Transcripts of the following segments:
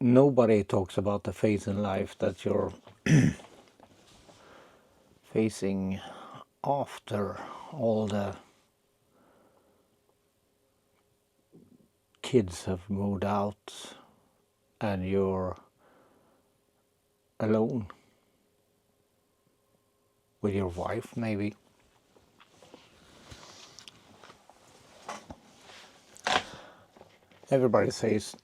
Nobody talks about the phase in life that you're facing after all the kids have moved out and you're alone with your wife, maybe. Everybody says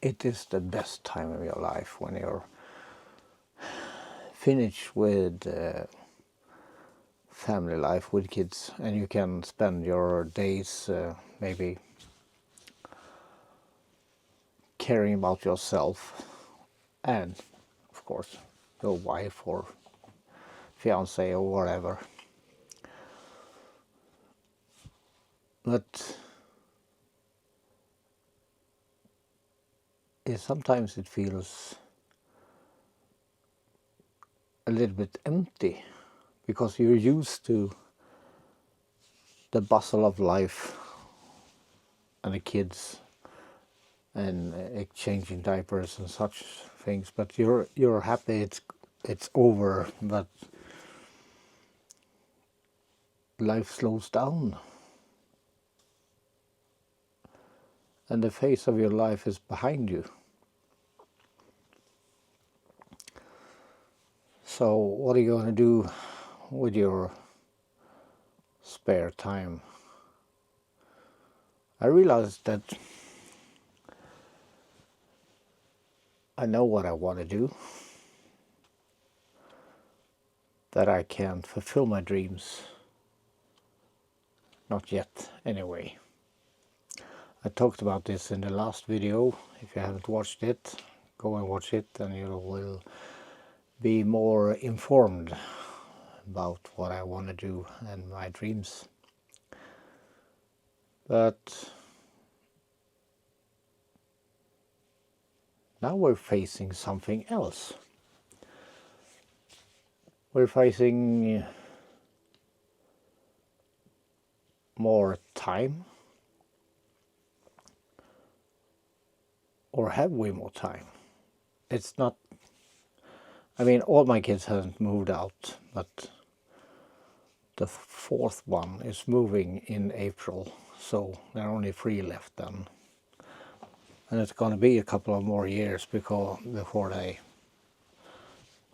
it is the best time of your life when you're finished with family life with kids and you can spend your days maybe caring about yourself and, of course, your wife or fiance or whatever. But sometimes it feels a little bit empty because you're used to the bustle of life and the kids and exchanging diapers and such things, but you're happy it's over, but life slows down and the phase of your life is behind you. So what are you going to do with your spare time? I realized that I know what I want to do, that I can fulfill my dreams. Not yet, anyway. I talked about this in the last video. If you haven't watched it, go and watch it and you will be more informed about what I want to do and my dreams. But now we're facing something else. We're facing more time. Or have we more time? It's not, I mean, all my kids haven't moved out, but the fourth one is moving in April, so there are only 3 left then. And it's going to be a couple of more years before they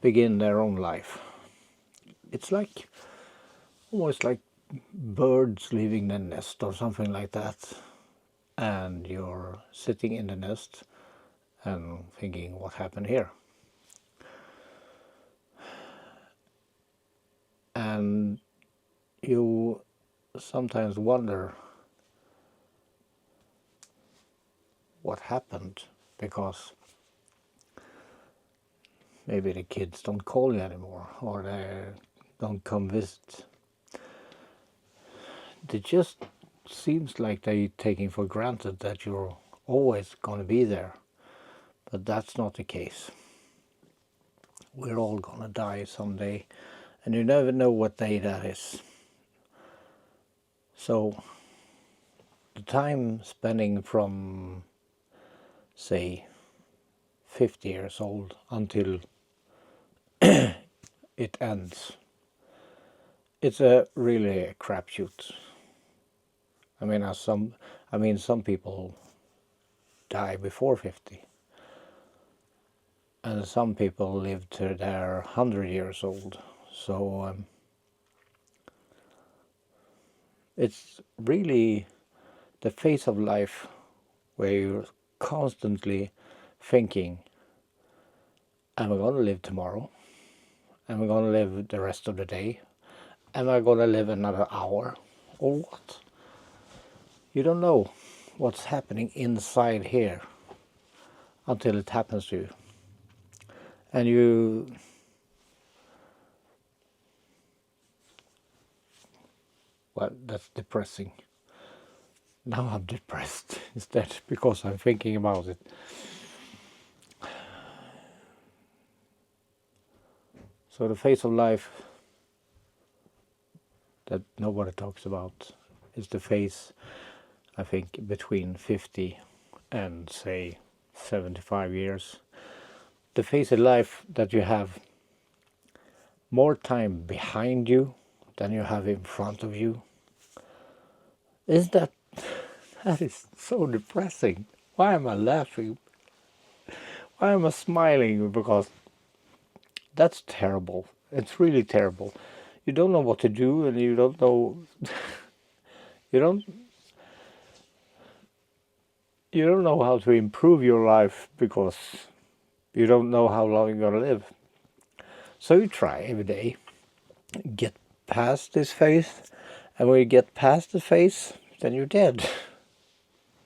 begin their own life. It's like, almost like birds leaving the nest or something like that. And you're sitting in the nest and thinking, what happened here? And you sometimes wonder what happened, because maybe the kids don't call you anymore or they don't come visit. It just seems like they're taking for granted that you're always going to be there, but that's not the case. We're all going to die someday and you never know what day that is. So the time spending from, say, 50 years old until it ends, it's really a crapshoot. I mean, some people die before 50, and some people live to their 100 years old. So it's really the phase of life where you're constantly thinking, am I going to live tomorrow? Am I going to live the rest of the day? Am I going to live another hour? Or what? You don't know what's happening inside here until it happens to you. And well, that's depressing. Now I'm depressed instead because I'm thinking about it. So the phase of life that nobody talks about is the phase, I think, between 50 and, say, 75 years. the phase of life that you have more time behind you than you have in front of you. Isn't that is so depressing? Why am I laughing? Why am I smiling? Because that's terrible. It's really terrible. You don't know what to do, and you don't know you don't know how to improve your life because you don't know how long you're gonna live. So you try every day, get past this phase, and when you get past the phase, then you're dead.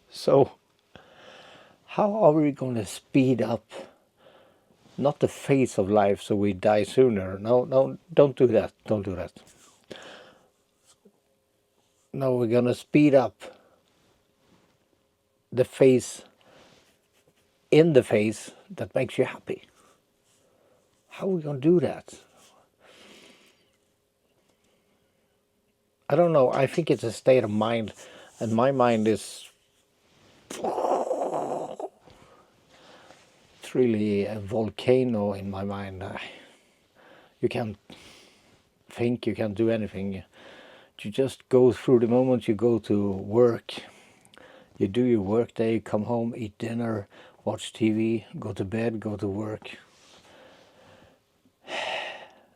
So how are we going to speed up not the phase of life so we die sooner? No, don't do that. Don't do that. No, we're going to speed up the phase in the phase that makes you happy. How are we going to do that? I don't know. I think it's a state of mind, and my mind is it's really a volcano in my mind. You can't think, you can't do anything. You just go through the moment. You go to work, you do your work day, come home, eat dinner, watch TV, go to bed, go to work.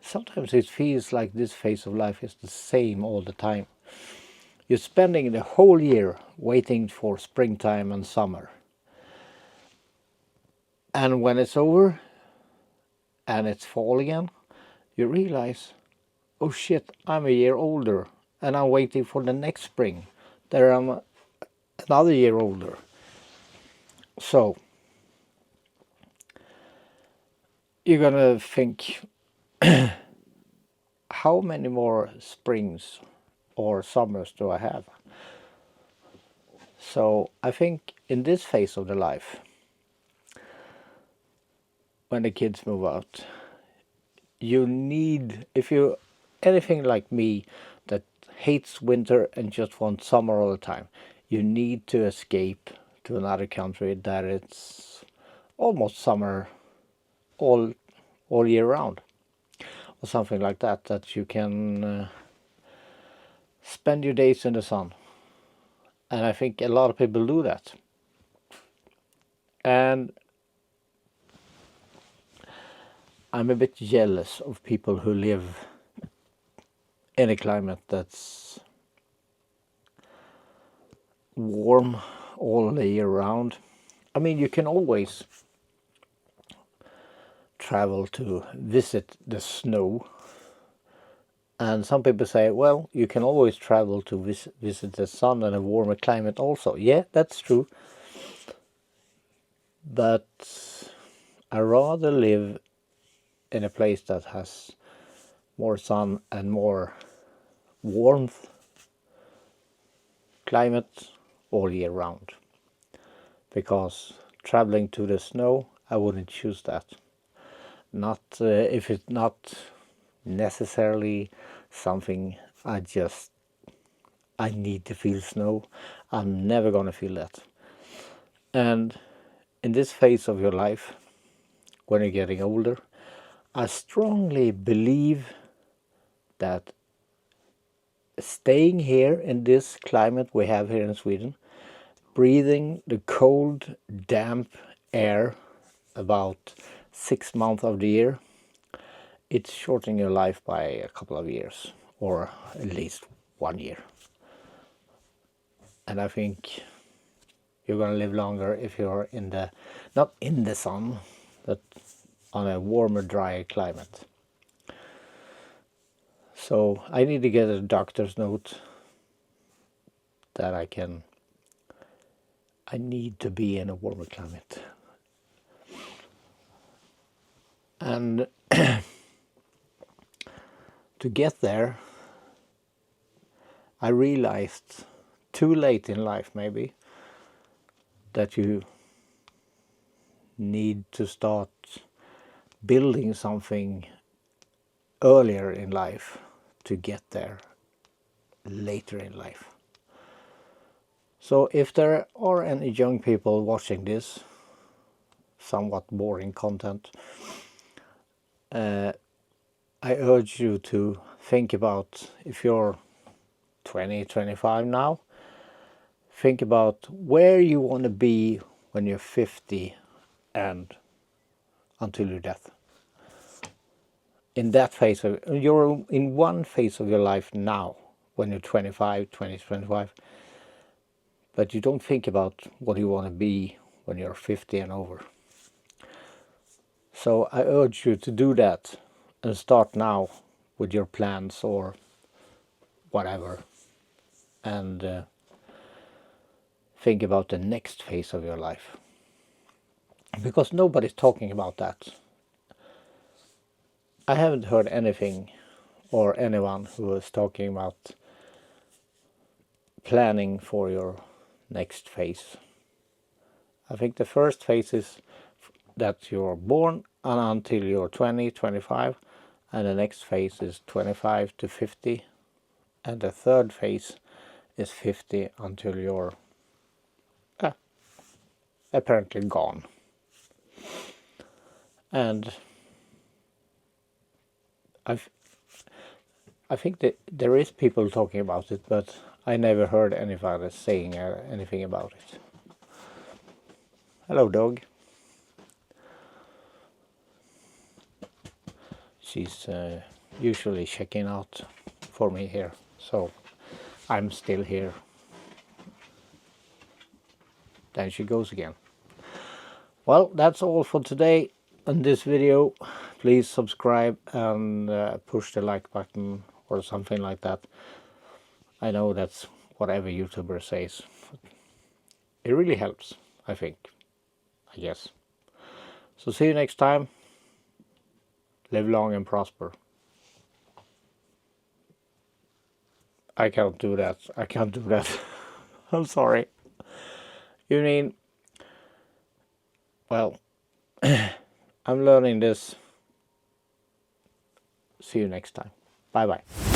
Sometimes it feels like this phase of life is the same all the time. You're spending the whole year waiting for springtime and summer. And when it's over and it's fall again, you realize, oh shit, I'm a year older and I'm waiting for the next spring. There I'm another year older. So you're gonna think, how many more springs or summers do I have? So I think in this phase of the life, when the kids move out, you need, if you anything like me that hates winter and just wants summer all the time, you need to escape to another country that it's almost summer all year round, or something like that, that you can spend your days in the sun. And I think a lot of people do that. And I'm a bit jealous of people who live in a climate that's warm all the year round. I mean, you can always travel to visit the snow. And some people say, well, you can always travel to visit the sun and a warmer climate also. Yeah, that's true. But I rather live in a place that has more sun and more warmth climate all year round. Because traveling to the snow, I wouldn't choose that. Not if it's not necessarily something I need to feel snow. I'm never gonna feel that. And in this phase of your life, when you're getting older, I strongly believe that staying here in this climate we have here in Sweden, breathing the cold, damp air about 6 months of the year, it's shortening your life by a couple of years, or at least 1 year. And I think you're going to live longer if you're not in the sun, but on a warmer, drier climate. So I need to get a doctor's note that I need to be in a warmer climate. And to get there, I realized too late in life maybe that you need to start building something earlier in life to get there later in life. So if there are any young people watching this, somewhat boring content. I urge you to think about, if you're 20, 25 now, think about where you want to be when you're 50 and until your death. In that phase of, you're in one phase of your life now, when you're 25, 20, 25, but you don't think about what you want to be when you're 50 and over. So I urge you to do that and start now with your plans or whatever, and think about the next phase of your life, because nobody's talking about that. I haven't heard anything or anyone who is talking about planning for your next phase. I think the first phase is that you're born and until you're 20, 25, and the next phase is 25 to 50, and the third phase is 50 until you're apparently gone. And I think that there is people talking about it, but I never heard anybody saying anything about it. Hello, dog. She's usually checking out for me here, so I'm still here. Then she goes again. Well, that's all for today in this video. Please subscribe and push the like button or something like that. I know that's what every YouTuber says. It really helps, I think. I guess. So see you next time. Live long and prosper. I can't do that. I can't do that. I'm sorry. You mean, well, I'm learning this. See you next time. Bye bye.